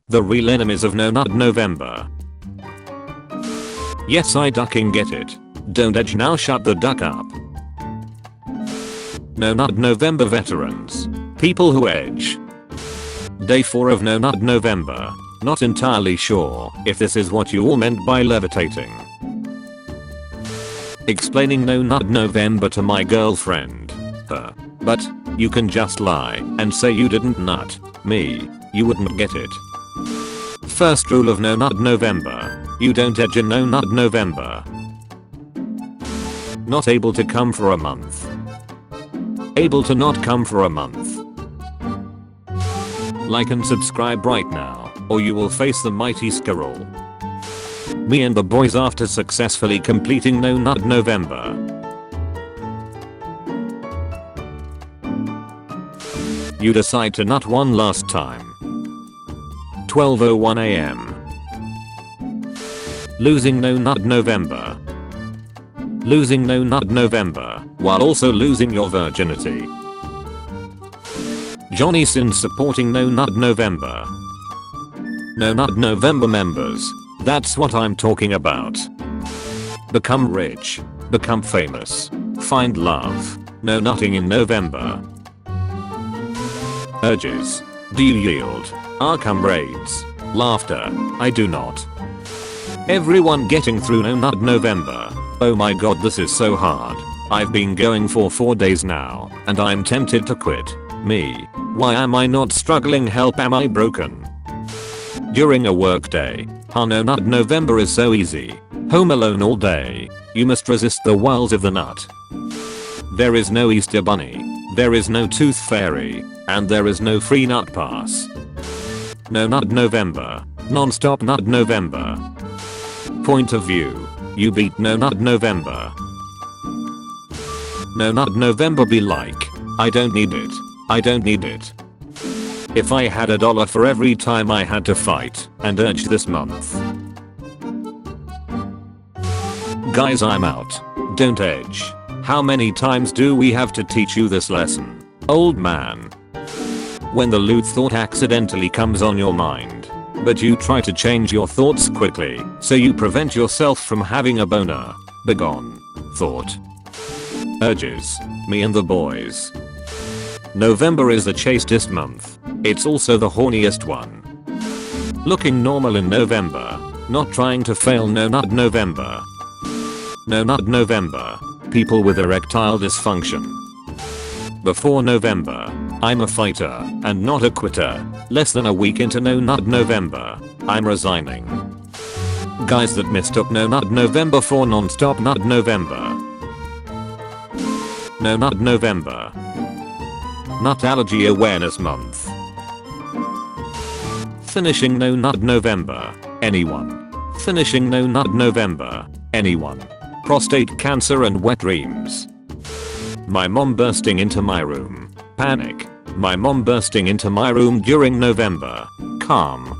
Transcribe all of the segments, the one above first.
The real enemies of No Nut November. Yes, I ducking get it. Don't edge now, shut the duck up. No Nut November veterans. People who edge. Day 4 of No Nut November. Not entirely sure if this is what you all meant by levitating. Explaining No Nut November to my girlfriend. Her. But you can just lie and say you didn't nut. Me. You wouldn't get it. First rule of No Nut November. You don't edge in No Nut November. Not able to come for a month. Able to not come for a month. Like and subscribe right now, or you will face the mighty squirrel. Me and the boys after successfully completing No Nut November. You decide to nut one last time. 12:01 AM. Losing No Nut November. Losing No Nut November, while also losing your virginity. Johnny Sins supporting No Nut November. No Nut November members, that's what I'm talking about. Become rich. Become famous. Find love. No nutting in November. Urges. Do you yield? Our comrades. Laughter. I do not. Everyone getting through No Nut November. Oh my god, this is so hard. I've been going for 4 days now, and I'm tempted to quit. Me. Why am I not struggling? Help, am I broken? During a work day. No Nut November is so easy. Home alone all day. You must resist the wiles of the nut. There is no Easter bunny. There is no tooth fairy. And there is no free nut pass. No Nut November. Non-stop Nut November. Point of view. You beat No Nut November. No Nut November be like. I don't need it. I don't need it. If I had $1 for every time I had to fight and urge this month. Guys, I'm out. Don't edge. How many times do we have to teach you this lesson? Old man. When the lewd thought accidentally comes on your mind, but you try to change your thoughts quickly, so you prevent yourself from having a boner. Begone. Thought. Urges. Me and the boys. November is the chastest month. It's also the horniest one. Looking normal in November. Not trying to fail No Nut November. No Nut November. People with erectile dysfunction. Before November, I'm a fighter and not a quitter. Less than a week into No Nut November, I'm resigning. Guys that mistook No Nut November for non-stop Nut November. No Nut November. Nut Allergy Awareness Month. Finishing No Nut November. Anyone? Finishing No Nut November. Anyone? Prostate cancer and wet dreams. My mom bursting into my room. Panic. My mom bursting into my room during November. Calm.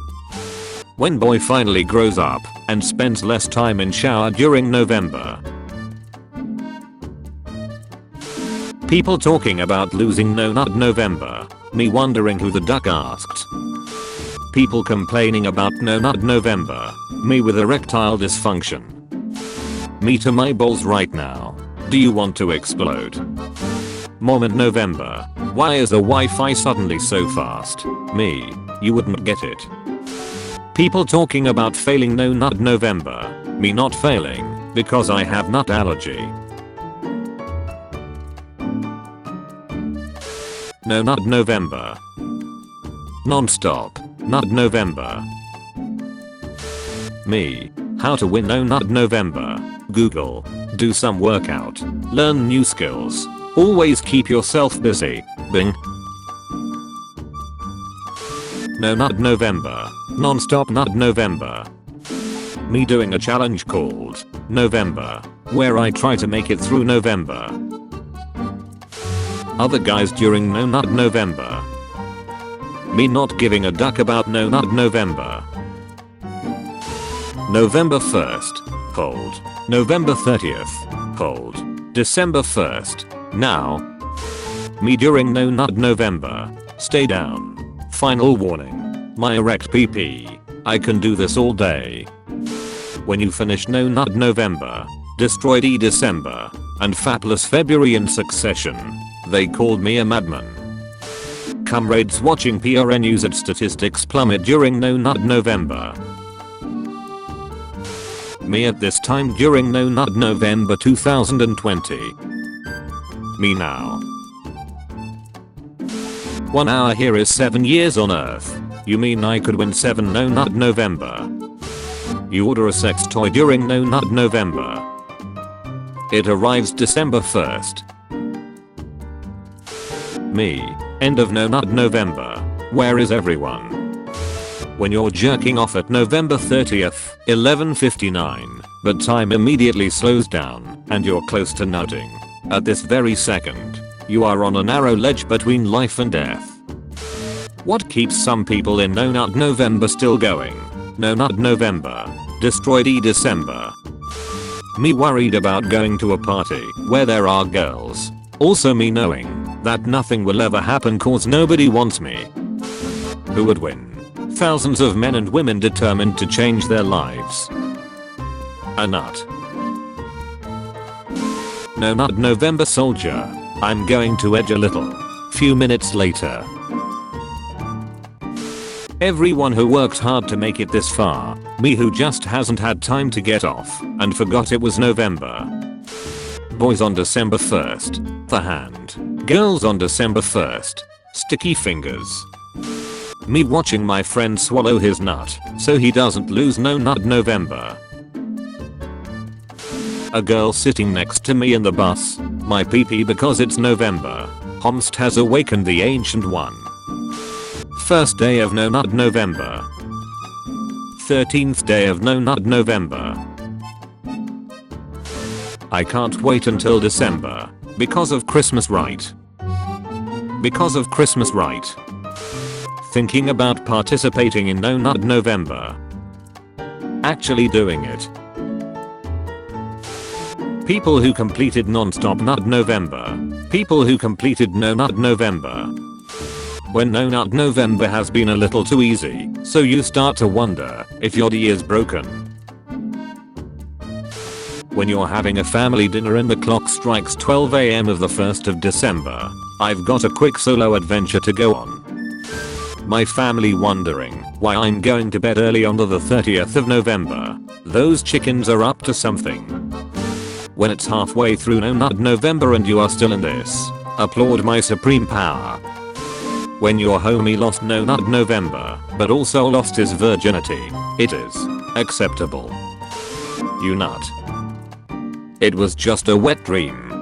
When boy finally grows up and spends less time in shower during November. People talking about losing No Nut November. Me wondering who the duck asked. People complaining about No Nut November. Me with erectile dysfunction. Me to my balls right now. Do you want to explode? Moment November. Why is the Wi-Fi suddenly so fast? Me. You wouldn't get it. People talking about failing No Nut November. Me not failing because I have nut allergy. No Nut November. Non-stop Nut November. Me. How to win No Nut November. Google. Do some workout. Learn new skills. Always keep yourself busy. Bing. No Nut November. Non-stop Nut November. Me doing a challenge called November, where I try to make it through November. Other guys during No Nut November. Me not giving a duck about No Nut November. November 1st. Hold. November 30th. Hold. December 1st. Now. Me during No Nut November. Stay down. Final warning. My erect PP. I can do this all day. When you finish No Nut November, destroyed December, and fatless February in succession, they called me a madman. Comrades watching PRN news at statistics plummet during No Nut November. Me at this time during No Nut November 2020. Me now. 1 hour here is 7 years on Earth. You mean I could win 7 No Nut November? You order a sex toy during No Nut November. It arrives December 1st. Me. End of No Nut November. Where is everyone? When you're jerking off at November 30th, 11:59, but time immediately slows down and you're close to nutting. At this very second, you are on a narrow ledge between life and death. What keeps some people in No Nut November still going? No Nut November. Destroyed December. Me worried about going to a party where there are girls. Also me knowing that nothing will ever happen cause nobody wants me. Who would win? Thousands of men and women determined to change their lives. A nut. No Nut November soldier. I'm going to edge a little. Few minutes later. Everyone who worked hard to make it this far. Me who just hasn't had time to get off and forgot it was November. Boys on December 1st. The hand. Girls on December 1st. Sticky fingers. Me watching my friend swallow his nut so he doesn't lose No Nut November. A girl sitting next to me in the bus. My PP because it's November. Homst has awakened the ancient one. First day of No Nut November. 13th day of No Nut November. I can't wait until December. Because of Christmas right. Because of Christmas right. Thinking about participating in No Nut November. Actually doing it. People who completed non-stop Nut November. People who completed No Nut November. When No Nut November has been a little too easy, so you start to wonder if your D is broken. When you're having a family dinner and the clock strikes 12 AM of the 1st of December, I've got a quick solo adventure to go on. My family wondering why I'm going to bed early on the 30th of November. Those chickens are up to something. When it's halfway through No Nut November and you are still in this, applaud my supreme power. When your homie lost No Nut November, but also lost his virginity, it is acceptable. You nut. It was just a wet dream.